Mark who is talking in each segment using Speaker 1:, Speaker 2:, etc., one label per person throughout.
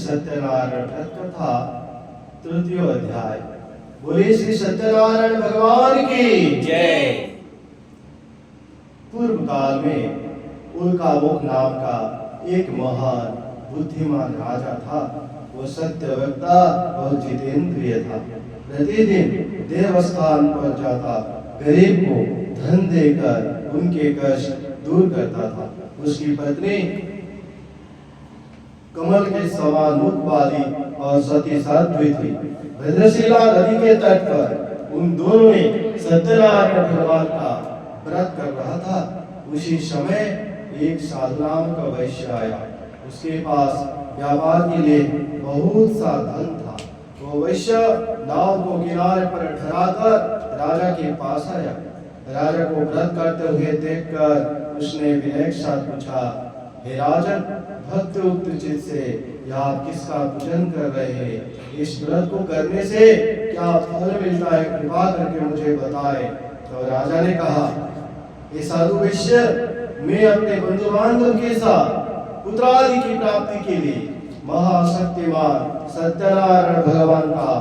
Speaker 1: सत्यनारायण व्रत कथा तृतीय अध्याय। बोले श्री सत्यनारायण भगवान की
Speaker 2: जय।
Speaker 1: पूर्व काल में उल्कामुख नाम का एक महान बुद्धिमान राजा था। वो सत्यवक्ता और जितेंद्रिय था। प्रतिदिन देवस्थान पर जाता गरीब को धन देकर उनके कष्ट दूर करता था। उसकी पत्नी कमल के समान मुख वाली और सती साध्वी थी। भद्रशिला नदी के तट पर उन दोनों ने सत्यनारायण भगवान का व्रत कर रहा था। उसी समय एक साधु नाम का वैश्य आया। उसके पास व्यापार के लिए बहुत सा धन था। वो वैश्य नाव को किनारे पर ठहराकर राजा के पास आया। राजा को व्रत करते हुए देखकर उसने विनय के साथ पूछा, हे राजन, भक्त उक्त चित से आप किसका पूजन कर रहे हैं? इस व्रत को करने से क्या फल मिलता है? कृपा करके मुझे बताए। तो राजा ने कहा, हे साधु वैश्य, मैं अपने बंधु बांधव के साथ पुत्रादि की प्राप्ति के लिए महाशक्तिमान सत्यनारायण भगवान का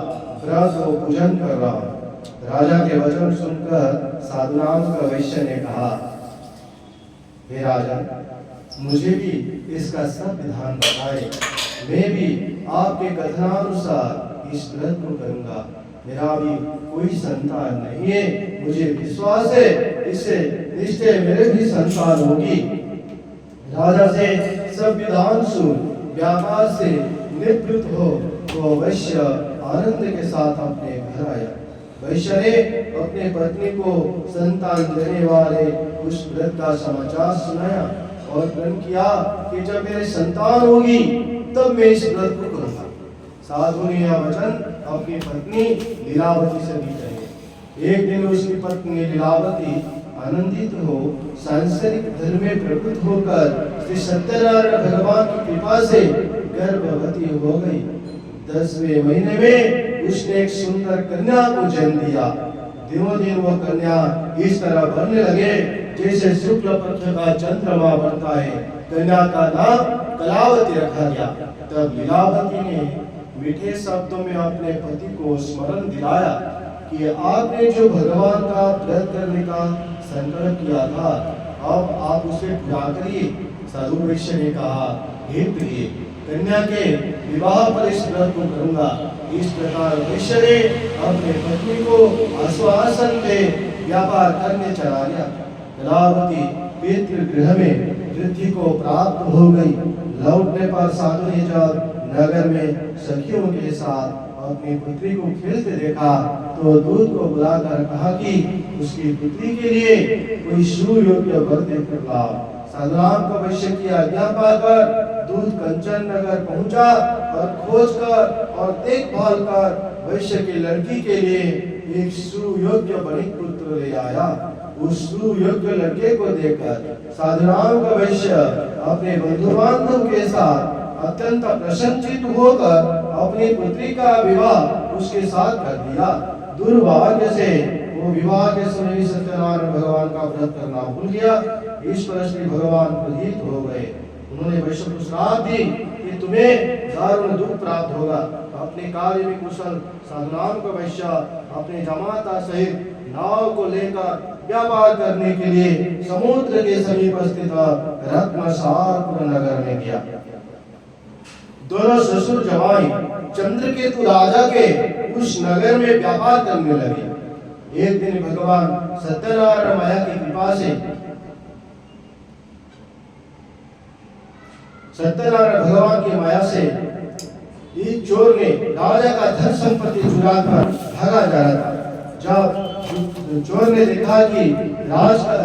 Speaker 1: व्रत और पूजन कर रहा हूँ। राजा के वचन सुनकर साधु नाम का वैश्य ने कहा, हे राजन, मुझे भी इसका सब विधान बताए। मैं भी आपके कथनानुसार इस व्रत को करूंगा। मेरा भी कोई संतान नहीं है। मुझे विश्वास है इससे निश्चय मेरे भी संतान होगी। राजा से सब विधान सुन व्यापार से निवृत्त हो तो वैश्य आनंद के साथ अपने घर आया। वैश्य ने अपने पत्नी को संतान देने वाले उस व्रत का समाचार सुनाया और प्रण किया कि जब मेरे संतान होगी तब मैं इस व्रत को करूंगा। साधु ने यह वचन अपनी पत्नी लीलावती से भी कहे। एक दिन उसकी पत्नी लीलावती आनंदित हो सांसारिक धर्म में प्रवृत्त होकर श्री सत्यनारायण भगवान की कृपा से गर्भवती हो गई। 10वें महीने में उसने एक सुंदर कन्या को जन्म दिया। दिनों दिन वह कन्या इस तरह बढ़ने लगे जैसे शुक्ल पक्ष का चंद्रमा बढ़ता है। कन्या का नाम कलावती रखा गया। तब लीलावती ने मीठे शब्दों में अपने पति को स्मरण दिलाया कि आपने जो भगवान का व्रत करने का संकल्प किया था, अब आप उसे पूरा करिए। साधु वैश्य ने कहा, हे प्रिय, कन्या के विवाह पर इस व्रत को करूंगा। इस प्रकार वैश्य ने अपने पत्नी को आश्वासन दे व्यापार करने चला गया। कलावती पितृगृह में वृद्धि को प्राप्त हो गई। लौटने पर साधु ने जब नगर में सखियों के साथ अपनी पुत्री को खेलते देखा तो दूत को बुलाकर कहा कि उसकी पुत्री के लिए कोई सुयोग्य वर देखकर लाओ। साधु नाम का वैश्य की आज्ञा पाकर दूत कंचन नगर पहुंचा और खोज कर और देखभाल कर वैश्य की लड़की के लिए एक सुयोग्य वणिक पुत्र ले आया। उस सुयोग्य लड़के को देखकर साधु नाम का वैश्य अपने बंधु बांधव के साथ अत्यंत प्रसन्नचित होकर अपनी पुत्री का विवाह उसके साथ कर दिया। दुर्भाग्य से वो विवाह के समय सत्यनारायण भगवान का व्रत करना भूल गया। इस पर श्री भगवान क्रोधित हो गए। उन्होंने वैश्य को श्राप दी कि तुम्हें दारुण दुख प्राप्त होगा। अपने कार्य में कुशल साधु नाम का वैश्य अपने जमाता सहित नाव को लेकर व्यापार करने के लिए समुद्र के समीप स्थित रत्नसारपुर नगर में गया। दोनों ससुर जवाई चंद्रकेतु राजा के उस नगर में व्यापार करने लगे। एक दिन भगवान सत्यनारायण माया की कृपा से सत्यनारायण भगवान की माया से एक चोर ने राजा का धन संपत्ति चुरा कर भागा जा रहा था। जब चोर ने देखा कि राजा